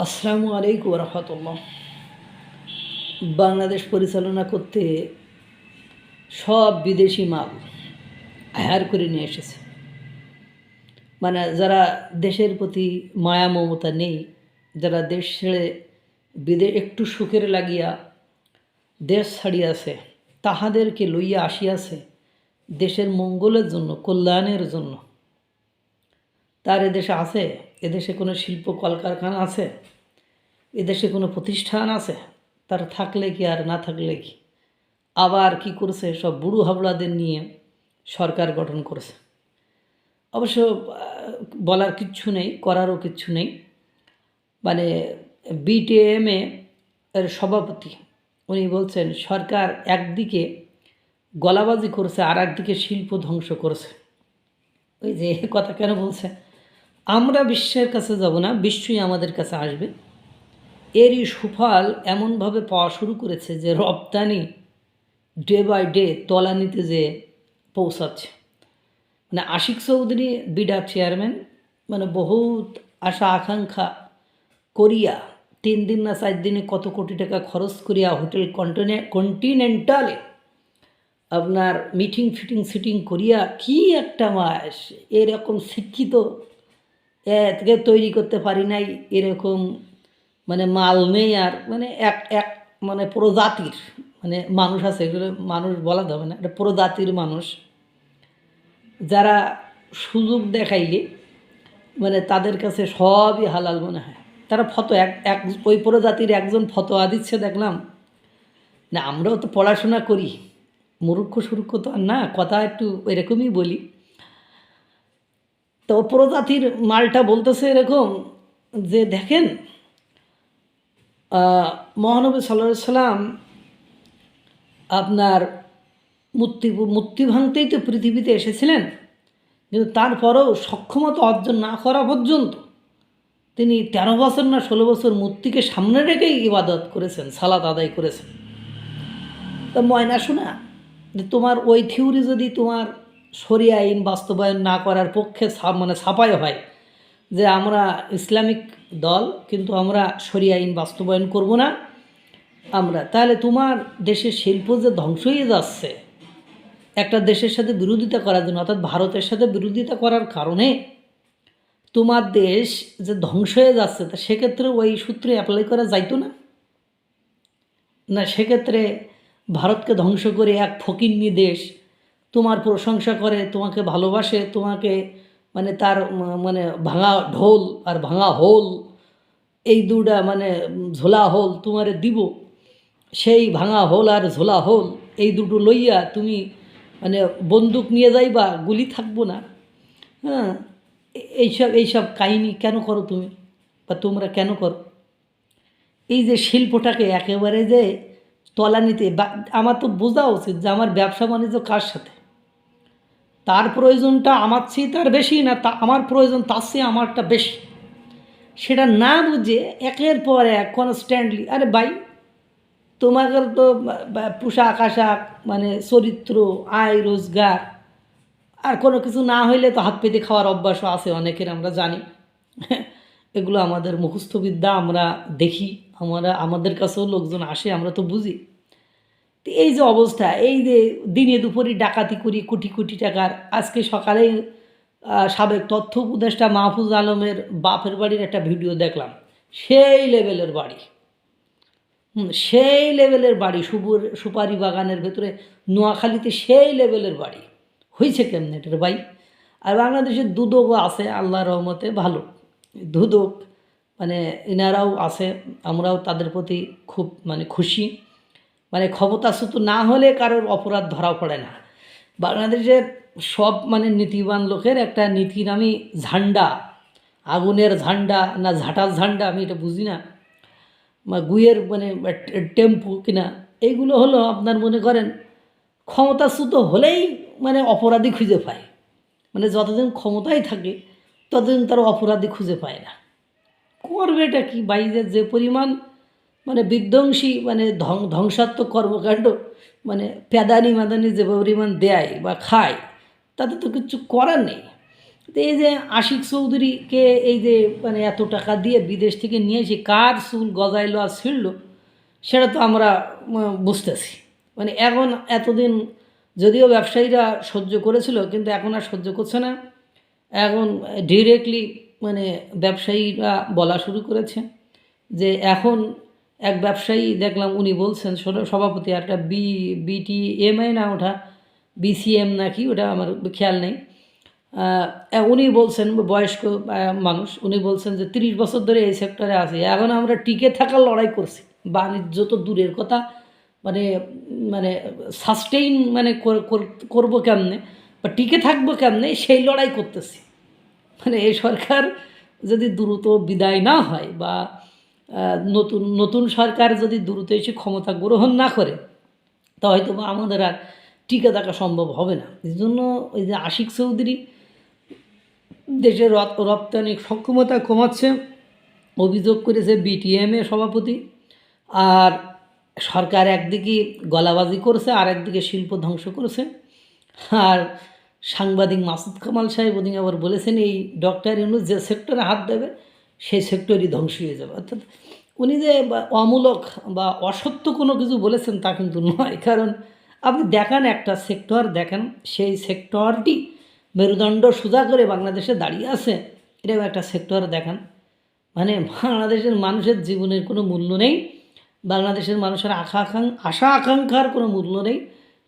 আসসালামু আলাইকুম রহমতুল্লাহ। বাংলাদেশ পরিচালনা করতে সব বিদেশি মাল হায়ার করে নিয়ে এসেছে। মানে যারা দেশের প্রতি মায়া মমতা নেই, যারা দেশ ছেড়ে একটু সুখের লাগিয়া দেশ ছাড়িয়াছে, তাহাদেরকে লইয়া আসিয়াছে দেশের মঙ্গলের জন্য, কল্যাণের জন্য। তার এদেশে আছে? এদেশে কোনো শিল্প কলকারখানা আছে? এদেশে কোনো প্রতিষ্ঠান আছে? তার থাকলে কি আর না থাকলে কি? আবার কি করছে, সব বুড়ো হাবড়াদের নিয়ে সরকার গঠন করেছে। অবশ্য বলার কিচ্ছু নেই, করারও কিচ্ছু নেই। মানে বিটিএমএ এর সভাপতি উনি বলছেন সরকার একদিকে গলাবাজি করছে আর একদিকে শিল্প ধ্বংস করেছে। ওই যে কথা কেন বলছে, আমরা বিশ্বের কাছে যাব না, বিশ্বই আমাদের কাছে আসবে। এরই সুফল এমনভাবে পাওয়া শুরু করেছে যে রপ্তানি ডে বাই ডে তলানিতে যে পৌঁছাচ্ছে। মানে আশিক চৌধুরী বিডা চেয়ারম্যান, মানে বহুত আশা আকাঙ্ক্ষা করিয়া 3 দিন না 4 দিনে কত কোটি টাকা খরচ করিয়া হোটেল কন্টিনেন্টালে আপনার মিটিং সিটিং করিয়া কি একটা মাস এরকম শিক্ষিত থেকে তৈরি করতে পারি নাই, এরকম মানে মাল নেই। আর মানে এক এক মানে প্রজাতির মানে মানুষ আছে, এগুলো মানুষ বলা যাবে না, এটা প্রজাতির মানুষ, যারা সুযোগ দেখাইলে মানে তাদের কাছে সবই হালাল মনে হয়। তারা ফতো এক ওই প্রজাতির একজন ফতোয়া দিচ্ছে দেখলাম। না আমরাও তো পড়াশোনা করি, মূর্খ সুরুক্ষ তো আর না, কথা একটু এরকমই বলি। তো প্রজাতির মালটা বলতেছে এরকম যে দেখেন, মহানবী সাল্লাল্লাহু আলাইহি সাল্লাম আপনার মূর্তি ভাঙতেই তো পৃথিবীতে এসেছিলেন, কিন্তু তারপরেও সক্ষমতা অর্জন না করা পর্যন্ত তিনি 13 বছর না 16 বছর মূর্তিকে সামনে রেখেই ইবাদত করেছেন, সালাত আদায় করেছেন। তা ময়না শোনা, যে তোমার ওই থিওরি যদি তোমার শরিয়া আইন বাস্তবায়ন না করার পক্ষে মানে ছাপাই হয় যে আমরা ইসলামিক দল কিন্তু আমরা শরিয়া আইন বাস্তবায়ন করব না আমরা, তাহলে তোমার দেশের শিল্প যে ধ্বংস হয়ে যাচ্ছে একটা দেশের সাথে বিরোধিতা করার জন্য, অর্থাৎ ভারতের সাথে বিরোধিতা করার কারণে তোমার দেশ যে ধ্বংস হয়ে যাচ্ছে, তা সেক্ষেত্রে ওই সূত্রে অ্যাপ্লাই করা যাইতো না? না সেক্ষেত্রে ভারতকে ধ্বংস করে এক ফকিন্নি দেশ তোমার প্রশংসা করে, তোমাকে ভালোবাসে, তোমাকে মানে তার মানে ভাঙা ঢোল আর ভাঙা হোল এই দুটা মানে ঝোলা হোল তোমারে দিব, সেই ভাঙা হোল আর ঝোলা হোল এই দুটো লইয়া তুমি মানে বন্দুক নিয়ে যাইবা, গুলি থাকবো না। হ্যাঁ, এইসব কাহিনী কেন করো তুমি, বা তোমরা কেন করো? এই যে শিল্পটাকে একেবারে যে তলানিতে, আমার তো বোঝা উচিত যে আমার ব্যবসা বাণিজ্য কার সাথে, তার প্রয়োজনটা আমার চেয়ে তার বেশি না, তা আমার প্রয়োজন তার চেয়ে আমারটা বেশি, সেটা না বুঝে একের পর এক কনস্ট্যান্টলি, আরে ভাই তোমাদের তো পোশাক আশাক মানে চরিত্র, আয় রোজগার আর কোনো কিছু না হইলে তো হাত পেতে খাওয়ার অভ্যাসও আছে অনেকের, আমরা জানি। এগুলো আমাদের মুখস্থবিদ্যা, আমরা দেখি, আমাদের কাছেও লোকজন আসে, আমরা তো বুঝি। তো এই যে অবস্থা, এই যে দিনে দুপুরে ডাকাতি করি কোটি কোটি টাকার। আজকে সকালেই সাবেক তথ্য উপদেষ্টা মাহফুজ আলমের বাপের বাড়ির একটা ভিডিও দেখলাম, সেই লেভেলের বাড়ি, সেই লেভেলের বাড়ি, সুপারি বাগানের ভেতরে নোয়াখালীতে সেই লেভেলের বাড়ি হয়েছে কেমনে এটার ভাই? আর বাংলাদেশের দুদকও আছে আল্লাহর রহমতে ভালো, দুদক মানে এনারাও আছে, আমরাও তাদের প্রতি খুব মানে খুশি। মানে ক্ষমতাচ্যুত না হলে কারোর অপরাধ ধরা পড়ে না। বাংলাদেশের সব মানে নীতিবান লোকের একটা নীতি নামী ঝান্ডা, আগুনের ঝান্ডা না ঝাঁটার ঝান্ডা আমি এটা বুঝি না, গুয়ের মানে টেম্পু কিনা, এইগুলো হলো আপনার মনে করেন ক্ষমতাচ্যুত হলেই মানে অপরাধী খুঁজে পায়। মানে যতদিন ক্ষমতায় থাকে ততদিন তার অপরাধী খুঁজে পায় না। করবে এটা কি বাইরে যে পরিমাণ মানে বিধ্বংসী মানে ধ্বংসাত্মক কর্মকাণ্ড মানে প্যাদানি মাদানি যে পরিমাণ দেয় বা খায়, তাতে তো কিছু করার নেই। তো এই যে আশিক চৌধুরীকে এই যে মানে এত টাকা দিয়ে বিদেশ থেকে নিয়ে এসে কার চুল গজাইলো আর ছিঁড়লো সেটা তো আমরা বুঝতেছি। মানে এখন এতদিন যদিও ব্যবসায়ীরা সহ্য করেছিল, কিন্তু এখন আর সহ্য করছে না। এখন ডিরেক্টলি মানে ব্যবসায়ীরা বলা শুরু করেছে যে এখন এক ব্যবসায়ী দেখলাম উনি বলছেন, সভাপতি একটা বিটিএমআই না ওটা বিসিএম নাকি ওটা আমার খেয়াল নেই, উনি বলছেন বয়স্ক মানুষ, উনি বলছেন যে 30 বছর ধরে এই সেক্টরে আছি, এখন আমরা টিকে থাকার লড়াই করছি, বাণিজ্য তো দূরের কথা, মানে মানে সাস্টেইন মানে করবো কেমনে বা টিকে থাকবো কেমনে সেই লড়াই করতেছি। মানে এই সরকার যদি দ্রুত বিদায় না হয় বা নতুন নতুন সরকার যদি দ্রুত এসে ক্ষমতা গ্রহণ না করে, তা হয়তো বা আমাদের আর টিকে থাকা সম্ভব হবে না। এই জন্য ওই যে আশিক চৌধুরী দেশের রপ্তানি সক্ষমতা কমাচ্ছে অভিযোগ করেছে বিটিএমএ সভাপতি। আর সরকার একদিকে গলাবাজি করছে আর একদিকে শিল্প ধ্বংস করেছে। আর সাংবাদিক মাসুদ কামাল সাহেব উনি আবার বলেছেন এই ডক্টর ইউনূস যে সেক্টরে হাত দেবে সেই সেক্টরই ধ্বংস হয়ে যাবে। অর্থাৎ উনি যে অমূলক বা অসত্য কোনো কিছু বলেছেন তা কিন্তু নয়, কারণ আপনি দেখান একটা সেক্টর দেখান, সেই সেক্টরটি মেরুদণ্ড সোজা করে বাংলাদেশে দাঁড়িয়ে আছে, এরকম একটা সেক্টর দেখান। মানে বাংলাদেশের মানুষের জীবনের কোনো মূল্য নেই, বাংলাদেশের মানুষের আশা আকাঙ্ক্ষার কোনো মূল্য নেই,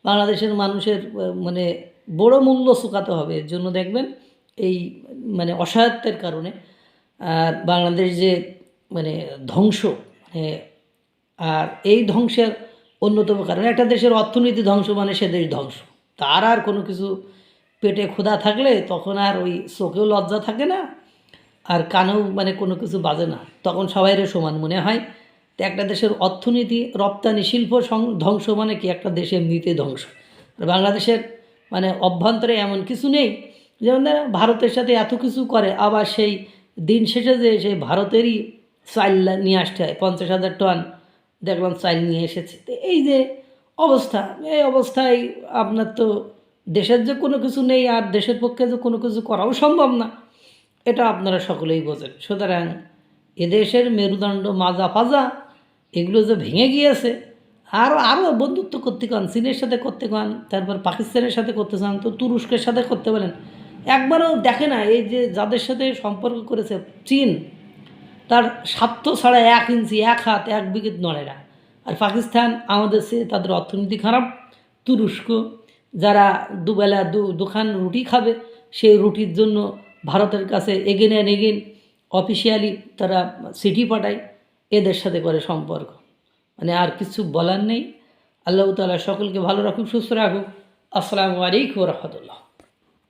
বাংলাদেশের মানুষের মানে বড় মূল্য চুকাতে হবে। এর জন্য দেখবেন এই মানে অসহায়ত্বের কারণে আর বাংলাদেশ যে মানে ধ্বংস, মানে আর এই ধ্বংসের অন্যতম কারণ একটা দেশের অর্থনীতি ধ্বংস মানে সে দেশ ধ্বংস। তার আর কোনো কিছু পেটে ক্ষুধা থাকলে তখন আর ওই চোখেও লজ্জা থাকে না আর কানেও মানে কোনো কিছু বাজে না, তখন সবাইরে সমান মনে হয়। তো একটা দেশের অর্থনীতি রপ্তানি শিল্প ধ্বংস মানে কি একটা দেশ এমনিতে ধ্বংস। আর বাংলাদেশের মানে অভ্যন্তরে এমন কিছু নেই, যেমন ভারতের সাথে এত কিছু করে আবার সেই দিন শেষে যে সেই ভারতেরই চাল নিয়ে আসতে হয়, 50,000 টন দেখলাম চাল নিয়ে এসেছে। তো এই যে অবস্থা, এই অবস্থায় আপনার তো দেশের যে কোনো কিছু নেই আর দেশের পক্ষে যে কোনো কিছু করাও সম্ভব না, এটা আপনারা সকলেই বোঝেন। সুতরাং এদেশের মেরুদণ্ড মাজা ফাজা এগুলো যে ভেঙে গিয়েছে, আরও বন্ধুত্ব করতে চান, চীনের সাথে করতে চান, তারপর পাকিস্তানের সাথে করতে চান, তো তুরস্কের সাথে করতে পারেন। একবারও দেখে না এই যে যাদের সাথে সম্পর্ক করেছে চীন, তার স্বার্থ ছাড়া 1 ইঞ্চি 1 হাত 1 বিঘত নড়ে না। আর পাকিস্তান আমাদের চেয়ে তাদের অর্থনীতি খারাপ। তুরস্ক যারা দুবেলা দুখান রুটি খাবে সেই রুটির জন্য ভারতের কাছে এগেন অ্যান্ড এগেন অফিসিয়ালি তারা চিঠি পাঠায়, এদের সাথে করে সম্পর্ক। মানে আর কিছু বলার নেই। আল্লাহ তাআলা সকলকে ভালো রাখুক, সুস্থ রাখুক। আসসালামু আলাইকুম ওয়া রাহমাতুল্লাহ।